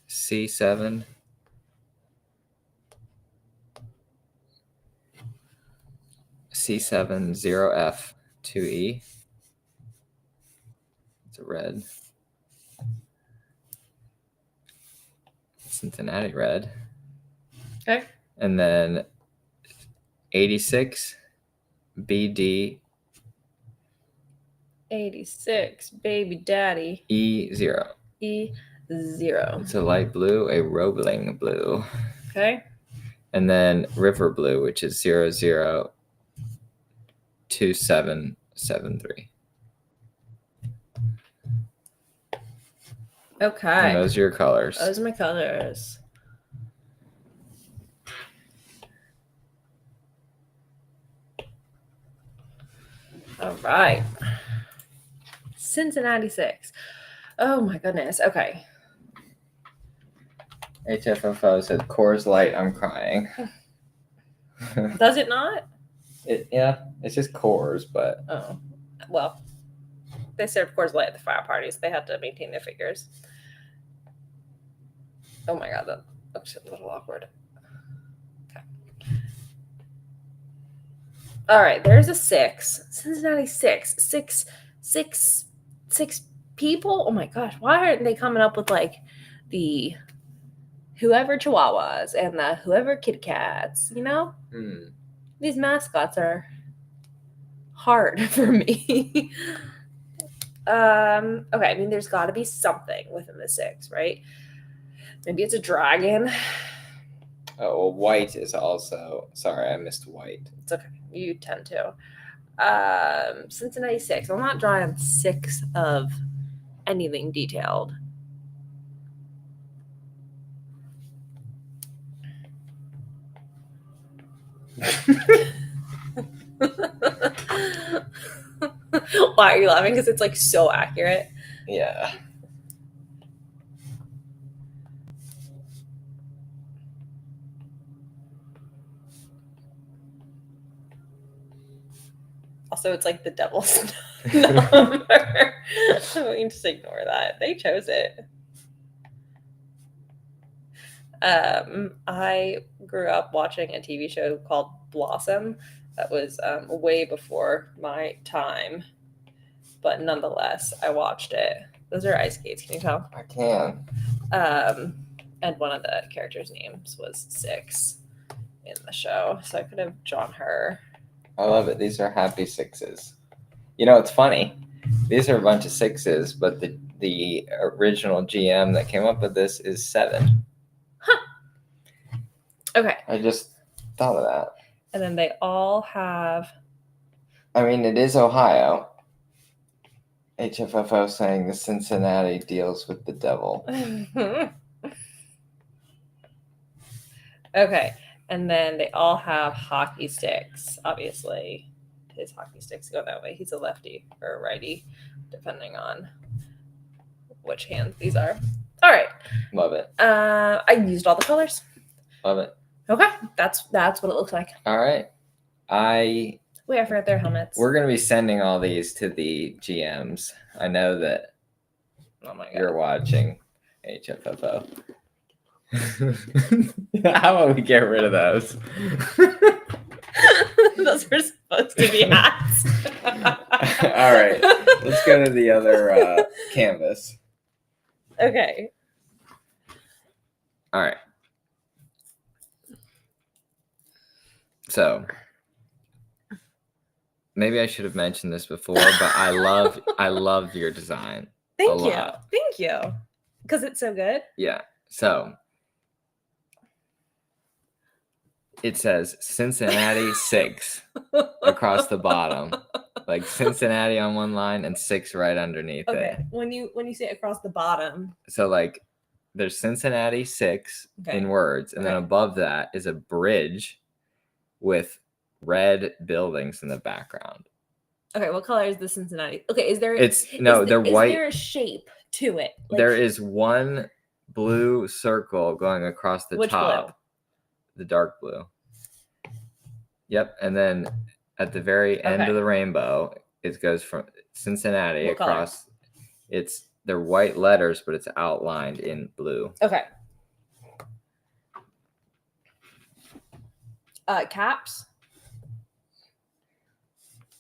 C7. C7 0F2. 2E. It's a red. Cincinnati red. Okay. And then 86 BD 86, baby daddy. E0. E0. It's a light blue, a Roebling blue. Okay. And then River Blue, which is 002773. Okay. And those are your colors. Those are my colors. All right. Cincinnati 6. Oh my goodness. Okay. HFFO said Coors Light, I'm crying. Does it not? Yeah, it's just Coors, but Oh. Well, they served Coors Light at the fire parties. They had to maintain their figures. Oh my god, that looks a little awkward. Okay. All right, there's a 6. Cincinnati 6. Six people? Oh my gosh, why aren't they coming up with like the whoever Chihuahuas and the whoever Kitty Cats, you know? These mascots are hard for me. Okay, I mean, there's got to be something within the 6, right? Maybe it's a dragon. Oh, well, white is also. Sorry, I missed white. It's okay. You tend to. Cincinnati 6. I'm not drawing 6 of anything detailed. Why are you laughing? Because it's like so accurate. Yeah. Also, it's like the devil's number. We can just ignore that. They chose it. I grew up watching a TV show called Blossom that was way before my time, but nonetheless, I watched it. Those are ice skates. Can you tell? I can. And one of the characters' names was 6 in the show, so I could have drawn her. I love it. These are happy 6s. You know, it's funny. These are a bunch of 6s, but the original GM that came up with this is 7. Okay. I just thought of that. And then they all have. I mean, it is Ohio. HFFO saying the Cincinnati deals with the devil. Okay. And then they all have hockey sticks. Obviously, his hockey sticks go that way. He's a lefty or a righty, depending on which hands these are. All right. Love it. I used all the colors. Love it. Okay. That's what it looks like. All right. Wait, I forgot their helmets. We're going to be sending all these to the GMs. I know that Oh my god. you're watching HFFO. How about we get rid of those? Those are supposed to be hats. All right. Let's go to the other canvas. Okay. All right. So maybe I should have mentioned this before, but I love your design. Thank a you. lot. Thank you. Because it's so good. Yeah. So it says Cincinnati 6 across the bottom. Like Cincinnati on one line and 6 right underneath Okay. it. When you say across the bottom. So like there's Cincinnati 6 Okay. in words, and then Okay. above that is a bridge with red buildings in the background. Okay, what color is the Cincinnati? Okay, They're white. Is there a shape to it? Like, There is one blue circle going across the Which top. blue? The dark blue. Yep, and then at the very end Okay. of the rainbow, it goes from Cincinnati What color? across. They're white letters, but it's outlined in blue. Okay. Caps.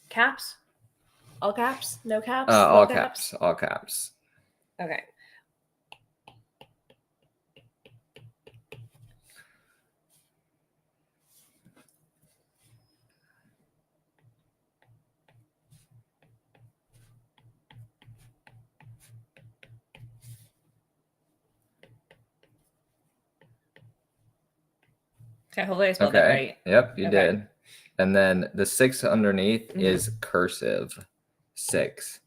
Caps. All caps? No caps? All No caps. All caps. Okay. Okay, hopefully I spelled that right. Yep, you Okay. did. And then the 6 underneath Mhm. is cursive 6.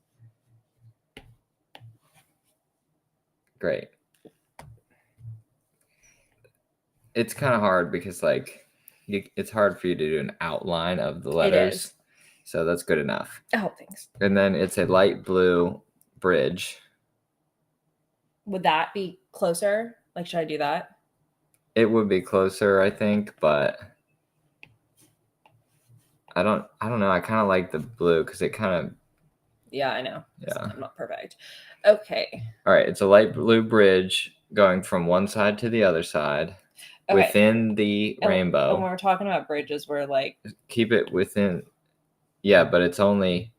Great. It's kind of hard because like it's hard for you to do an outline of the letters. is. So that's good enough. Oh, thanks. And then it's a light blue bridge. Would that be closer? Like, should I do that? It would be closer, I think, but I don't know. I kind of like the blue because it kind of, Yeah, I know. yeah. I'm not perfect. Okay. All right, it's a light blue bridge going from one side to the other side Okay. within the And rainbow. when we're talking about bridges, we're like Keep it within. Yeah, but it's only.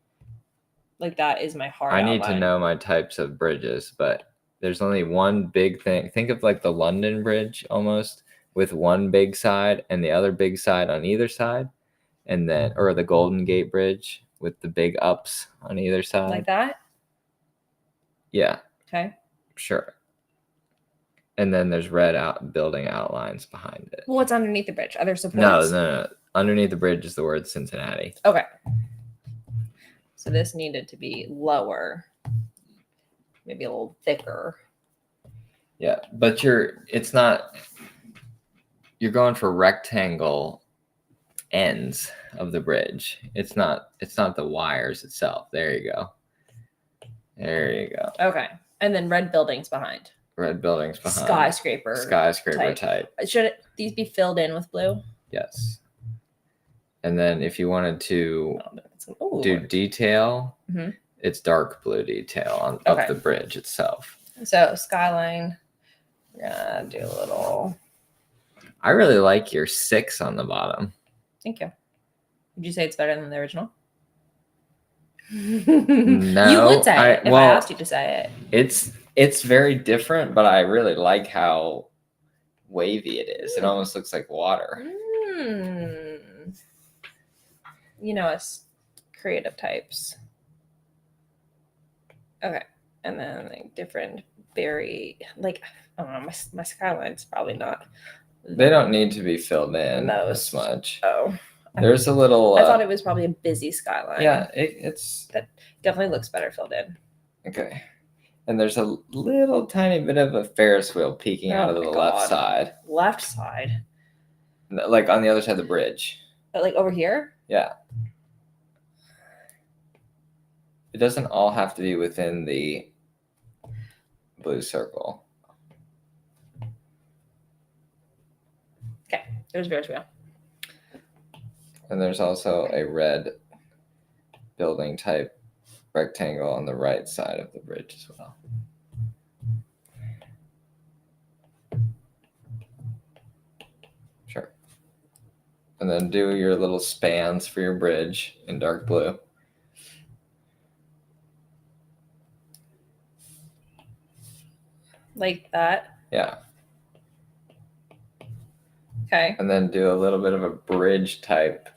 that is my hard I need outline. to know my types of bridges, but there's only one big thing. Think of like the London Bridge almost, with one big side and the other big side on either side, and then or the Golden Gate Bridge with the big ups on either side. Like that? Yeah, Okay. sure. And then there's red building outlines behind it. Well, what's underneath the bridge? Are there supports? No. Underneath the bridge is the word Cincinnati. Okay. So this needed to be lower, maybe a little thicker. Yeah, but it's not. You're going for rectangle ends of the bridge. It's not the wires itself. There you go. Okay. And then red buildings behind. Red buildings behind. Skyscraper type. Should these be filled in with blue? Yes. And then if you wanted to do detail, it's dark blue detail of the bridge itself. So skyline, we're gonna do a little. I really like your 6 on the bottom. Thank you. Would you say it's better than the original? No. You would say it if I asked you to say it. It's very different, but I really like how wavy it is. It almost looks like water. You know us creative types. Okay. And then like different very I don't know, my skyline's probably not. They don't need to be filled in as much. Oh. There's a little. I thought it was probably a busy skyline. Yeah, it's that definitely looks better filled in. Okay. And there's a little tiny bit of a Ferris wheel peeking out of the left side. Left side? Like on the other side of the bridge. But like over here? Yeah. It doesn't all have to be within the blue circle. Okay, there's Ferris wheel. And there's also a red building type rectangle on the right side of the bridge as well. Sure. And then do your little spans for your bridge in dark blue. Like that? Yeah. Okay. And then do a little bit of a bridge type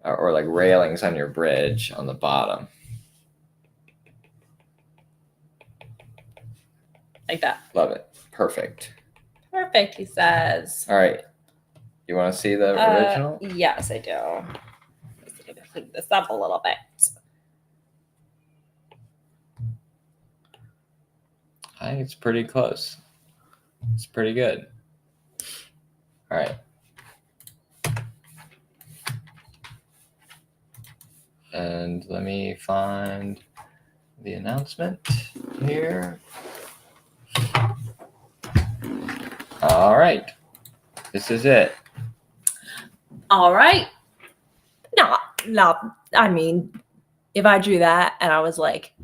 or like railings on your bridge on the bottom. Like that. Love it. Perfect. Perfect, he says. All right. You want to see the original? Yes, I do. Let's see if I can clean this up a little bit. I think it's pretty close. It's pretty good. All right. And let me find the announcement here. All right. This is it. All right. No, I mean, if I drew that and I was like,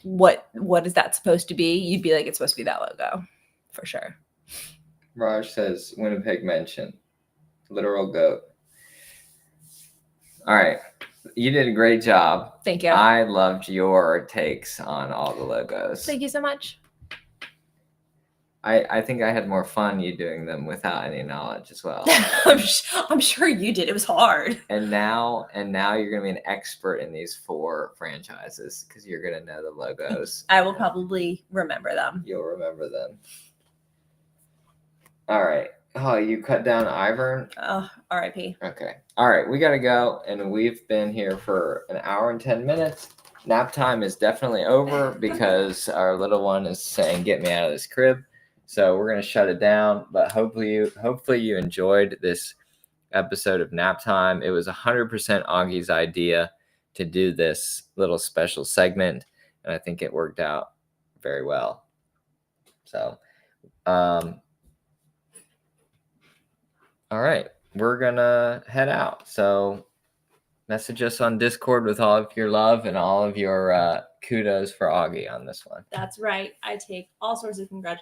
what is that supposed to be? You'd be like, it's supposed to be that logo for sure. Raj says Winnipeg mention. Literal goat. All right. You did a great job. Thank you. I loved your takes on all the logos. Thank you so much. I think I had more fun you doing them without any knowledge as well. I'm sure you did. It was hard. And now you're gonna be an expert in these 4 franchises because you're gonna know the logos. I will probably remember them. You'll remember them. All right. Oh, you cut down Ivern? Oh, R.I.P. Okay. All right, we gotta go, and we've been here for an hour and 10 minutes. Nap time is definitely over because our little one is saying, "Get me out of this crib." So we're gonna shut it down. But hopefully you enjoyed this episode of Nap Time. It was 100% Augie's idea to do this little special segment, and I think it worked out very well. So, all right, we're gonna head out. So message us on Discord with all of your love and all of your kudos for Augie on this one. That's right. I take all sorts of congratulations.